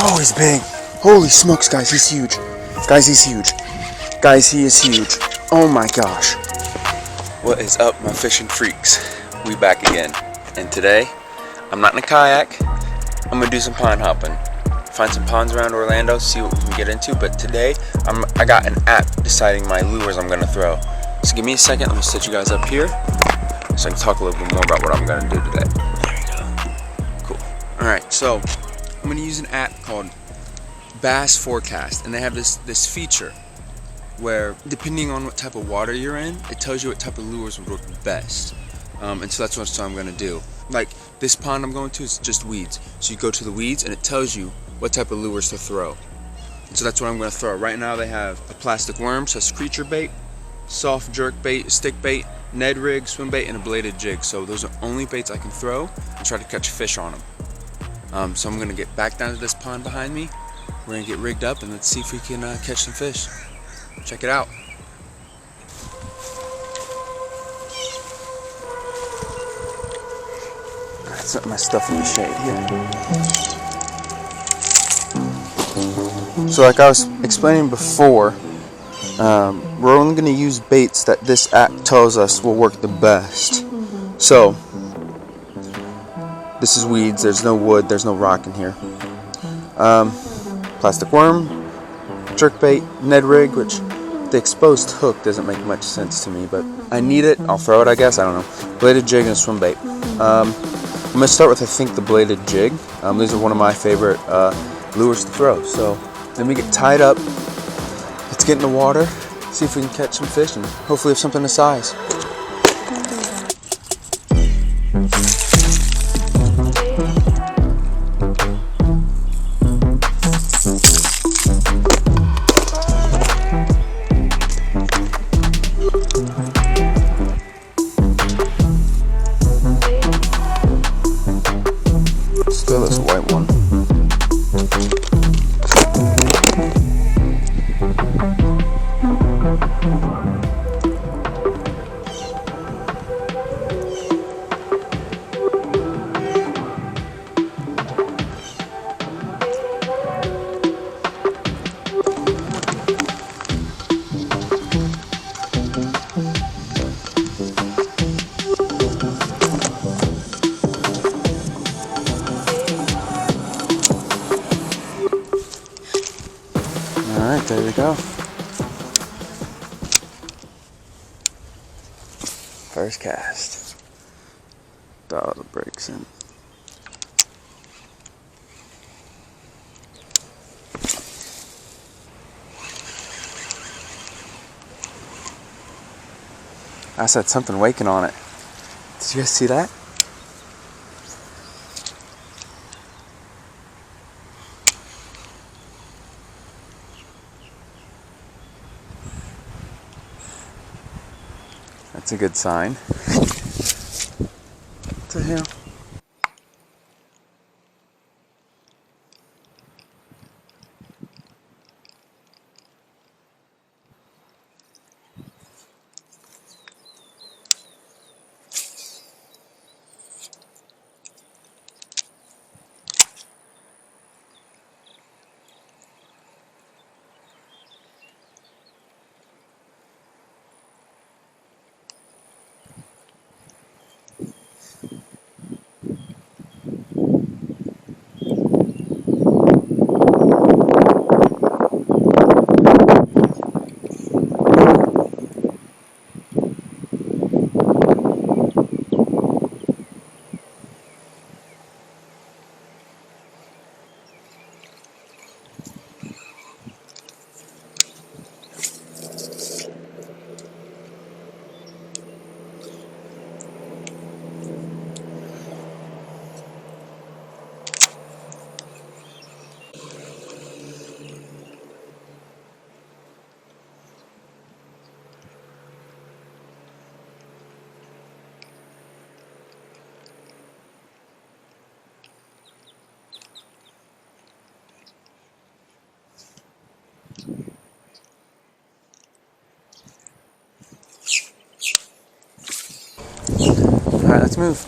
Oh, he's big. Holy smokes, guys, he's huge. Guys, he's huge. Guys, he is huge. Oh my gosh. What is up, my fishing freaks? We back again. And today, I'm not in a kayak. I'm gonna do some pond hopping. Find some ponds around Orlando, see what we can get into. But today, I got an app deciding my lures I'm gonna throw. So give me a second, let me set you guys up here so I can talk a little bit more about what I'm gonna do today. There you go. Cool. Alright, so I'm gonna use an app called Bass Forecast, and they have this feature where, depending on what type of water you're in, it tells you what type of lures would work best. And so that's what I'm gonna do. Like this pond I'm going to is just weeds. So you go to the weeds and it tells you what type of lures to throw. And so that's what I'm gonna throw. Right now they have a plastic worm, so it's creature bait, soft jerk bait, stick bait, Ned rig, swim bait, and a bladed jig. So those are only baits I can throw and try to catch fish on them. So I'm gonna get back down to this pond behind me. We're gonna get rigged up and let's see if we can catch some fish. Check it out. Alright, set my stuff in the shade here. So like I was explaining before, we're only going to use baits that this app tells us will work the best. So, this is weeds, there's no wood, there's no rock in here. Plastic worm, jerkbait, Ned rig, which the exposed hook doesn't make much sense to me, but I need it, I'll throw it I guess, I don't know. Bladed jig and a swim bait. I'm going to start with I think the bladed jig. These are one of my favorite lures to throw. So then we get tied up, let's get in the water, see if we can catch some fish and hopefully have something to size. Still this white one. Alright, there we go. First cast. Dial the brakes in. I said something waking on it. Did you guys see that? That's a good sign. What the hell? Alright, let's move.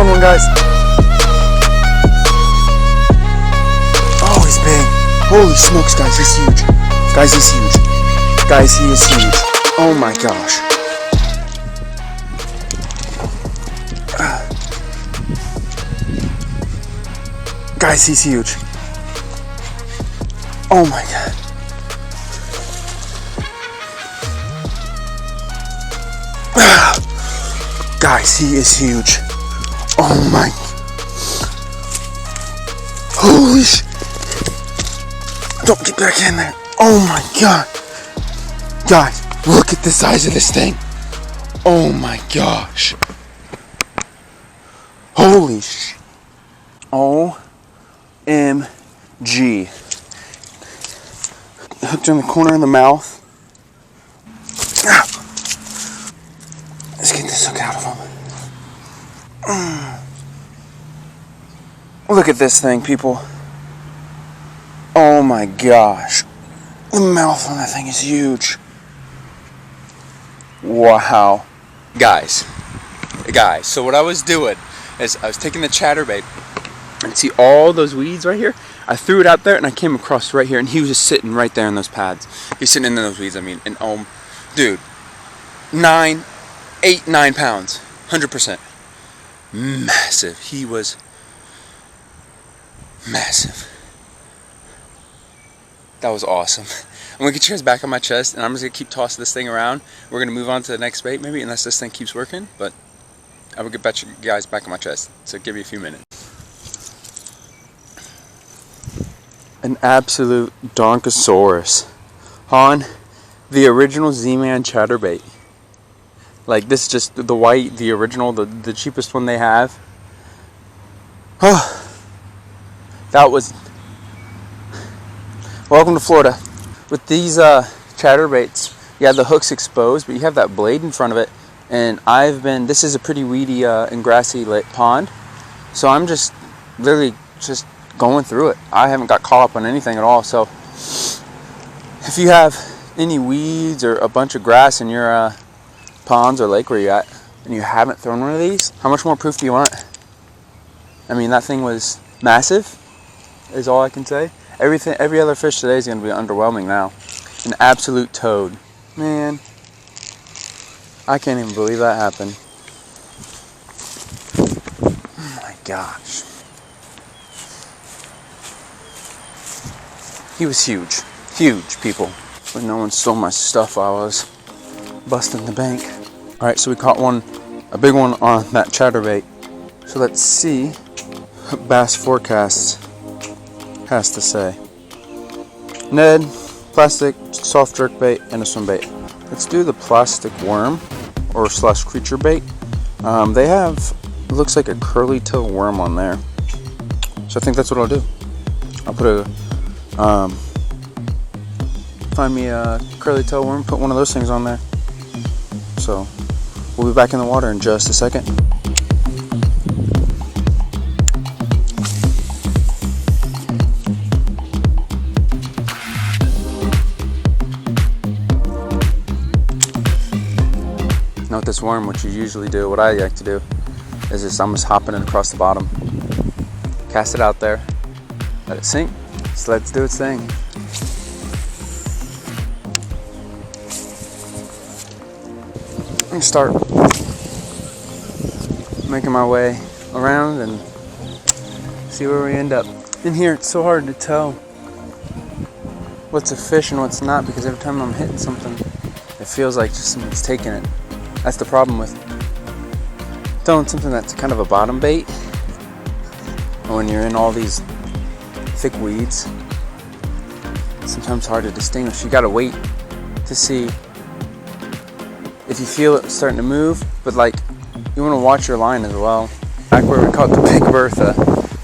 on one, guys. Oh, he's big. Holy smokes, guys, he's huge. Guys, he's huge. Guys, he is huge. Oh my gosh. Guys, he's huge. Oh my god. Guys, he is huge. Oh my. Holy sh. Don't get back in there. Oh my god. Guys, look at the size of this thing. Oh my gosh. Holy sh. OMG. Hooked in the corner of the mouth. Let's get this hook out of him. Look at this thing, people. Oh my gosh. The mouth on that thing is huge. Wow. Guys, so what I was doing is I was taking the chatterbait and see all those weeds right here? I threw it out there and I came across right here and he was just sitting right there in those pads. He's sitting in those weeds, and dude, 9 pounds, 100%. Massive. He was massive. That was awesome. I'm gonna get you guys back on my chest and I'm just gonna keep tossing this thing around. We're gonna move on to the next bait maybe, unless this thing keeps working, but I will get you guys back on my chest. So give me a few minutes. An absolute Donkosaurus. Han, the original Z-Man chatterbait. Like, this is just the white, the original, the cheapest one they have. That was... Welcome to Florida. With these chatterbaits, you have the hooks exposed, but you have that blade in front of it. And this is a pretty weedy and grassy pond. So I'm just literally just going through it. I haven't got caught up on anything at all. So if you have any weeds or a bunch of grass in your ponds or lake where you're at, and you haven't thrown one of these, how much more proof do you want? I mean, that thing was massive, is all I can say. Every other fish today is going to be underwhelming now. An absolute toad. Man, I can't even believe that happened. Oh my gosh. He was huge. Huge, people. But no one stole my stuff while I was busting the bank. Alright, so we caught a big one on that chatterbait. So let's see what Bass Forecasts has to say. Ned, plastic, soft jerk bait, and a swim bait. Let's do the plastic worm or / creature bait. They have, it looks like a curly tail worm on there. So I think that's what I'll do. I'll put find me a curly tail worm, put one of those things on there. So we'll be back in the water in just a second. Now with this worm, what you usually do, what I like to do, is I'm just hopping it across the bottom. Cast it out there, let it sink, just let it do its thing. And start making my way around and see where we end up. In here, it's so hard to tell what's a fish and what's not, because every time I'm hitting something, it feels like just someone's taking it. That's the problem with throwing something that's kind of a bottom bait. When you're in all these thick weeds, it's sometimes hard to distinguish. You gotta wait to see if you feel it starting to move, but like, you wanna watch your line as well. Back where we caught the Big Bertha,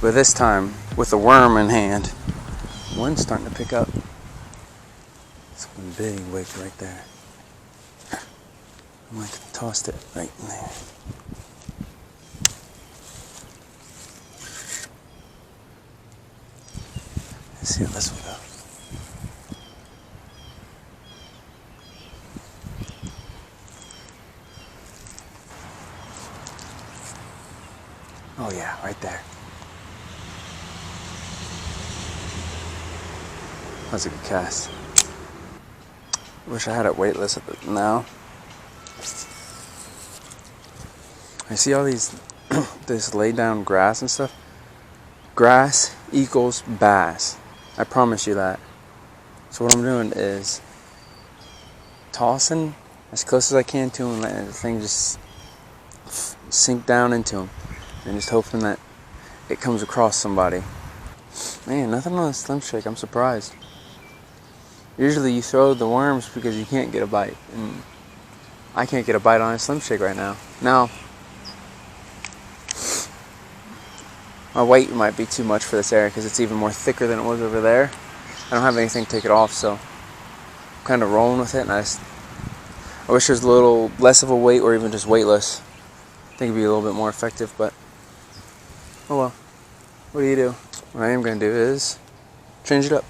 but this time with the worm in hand. One's starting to pick up. Something big wicked right there. I might have tossed it right in there. Let's see how this one goes. Oh yeah, right there. That's a good cast. Wish I had it weightless now. I see all these, this laid down grass and stuff. Grass equals bass. I promise you that. So what I'm doing is tossing as close as I can to him and letting the thing just sink down into him. And just hoping that it comes across somebody. Man, nothing on the Slim Shake. I'm surprised. Usually you throw the worms because you can't get a bite. And I can't get a bite on a Slim Shake right now. Now, my weight might be too much for this area because it's even more thicker than it was over there. I don't have anything to take it off, so I'm kind of rolling with it. And I wish there's a little less of a weight or even just weightless. I think it'd be a little bit more effective, but oh well. What do you do? What I am going to do is change it up.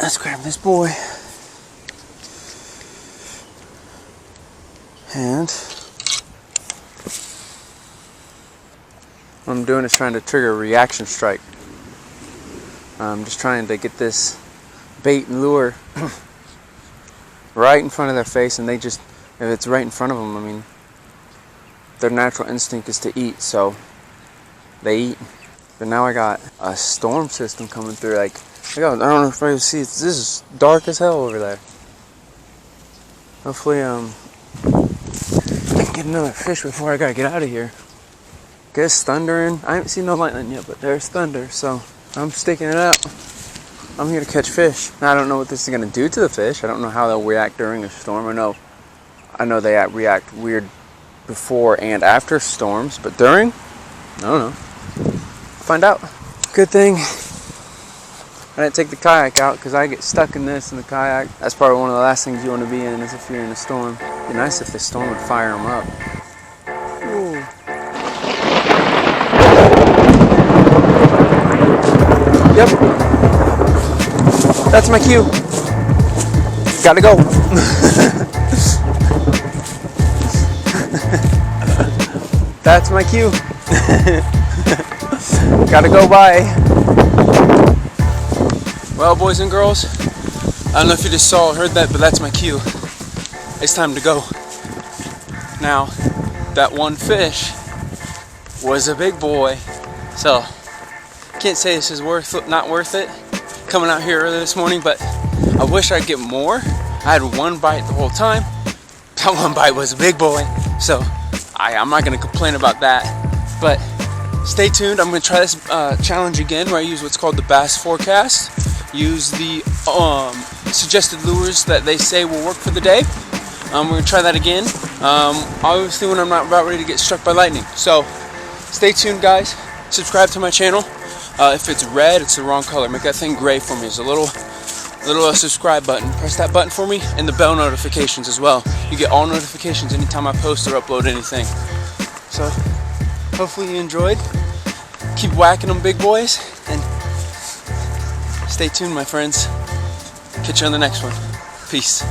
Let's grab this boy. And what I'm doing is trying to trigger a reaction strike. I'm just trying to get this bait and lure right in front of their face, and if it's right in front of them, I mean, their natural instinct is to eat, so they eat. But now I got a storm system coming through. Like, I don't know if you see, this is dark as hell over there. Hopefully, I can get another fish before I gotta get out of here. Guess thundering. I haven't seen no lightning yet, but there's thunder, so I'm sticking it out. I'm here to catch fish. Now, I don't know what this is gonna do to the fish. I don't know how they'll react during a storm. I know they react weird before and after storms, but during, I don't know. Find out. Good thing I didn't take the kayak out because I get stuck in this in the kayak. That's probably one of the last things you want to be in is if you're in a storm. It'd be nice if the storm would fire them up. Ooh. Yep. That's my cue. Gotta go. That's my cue. Gotta go by. Well, boys and girls, I don't know if you just saw or heard that, but that's my cue. It's time to go. Now, that one fish was a big boy, so can't say this is not worth it coming out here early this morning, but I wish I'd get more. I had one bite the whole time. That one bite was a big boy, so I'm not going to complain about that. But stay tuned. I'm going to try this challenge again where I use what's called the Bass Forecast. Use the suggested lures that they say will work for the day. We're going to try that again. Obviously when I'm not about ready to get struck by lightning. So stay tuned, guys. Subscribe to my channel. If it's red, it's the wrong color. Make that thing gray for me. There's a little subscribe button. Press that button for me, and the bell notifications as well. You get all notifications anytime I post or upload anything. So hopefully you enjoyed. Keep whacking them big boys, and stay tuned, my friends. Catch you on the next one. Peace.